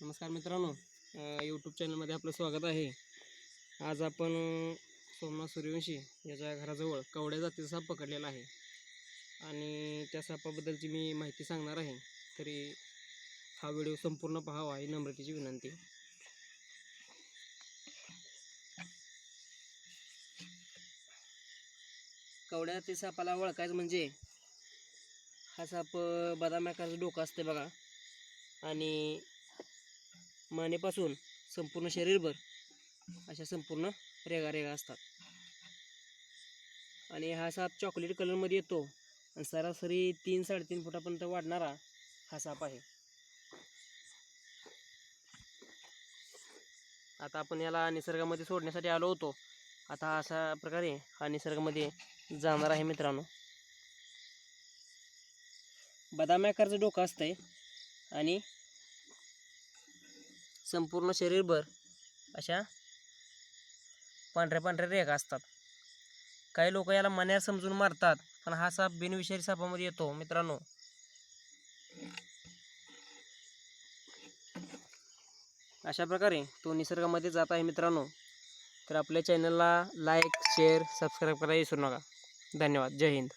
नमस्कार मित्रांनो, यूट्यूब चॅनलमध्ये आपलं स्वागत आहे. आज आपण सोमनाथ सूर्यवंशी याच्या घराजवळ कवड्या जातीचा साप पकडलेला आहे आणि त्या सापाबद्दलची मी माहिती सांगणार आहे. तरी हा व्हिडिओ संपूर्ण पाहावा ही नम्रतेची विनंती. कवड्या जाती सापाला ओळखायचं म्हणजे हा साप बदाम आकाराचं डोकं असते बघा आणि मानेपासून संपूर्ण शरीरभर अशा संपूर्ण रेगा रेगा असतात आणि हा साप चॉकलेट कलरमध्ये येतो आणि सरासरी 3-3.5 फुटापर्यंत वाढणारा हा साप आहे. आता आपण याला निसर्गामध्ये सोडण्यासाठी आलो होतो. आता अशा प्रकारे हा निसर्गामध्ये जाणार आहे मित्रांनो. बदामी आकाराचं डोकं असतंय आणि संपूर्ण शरीरभर अशा पांढऱ्या पांढऱ्या रेगा असतात. काही लोक याला मण्यार समजून मारतात, पण हा साप बिनविषारी सापामध्ये येतो मित्रांनो. अशा प्रकारे तो निसर्गामध्ये जात आहे मित्रांनो. तर आपल्या चॅनलला लाईक, शेअर, सबस्क्राईब करायला विसरू नका. धन्यवाद. जय हिंद.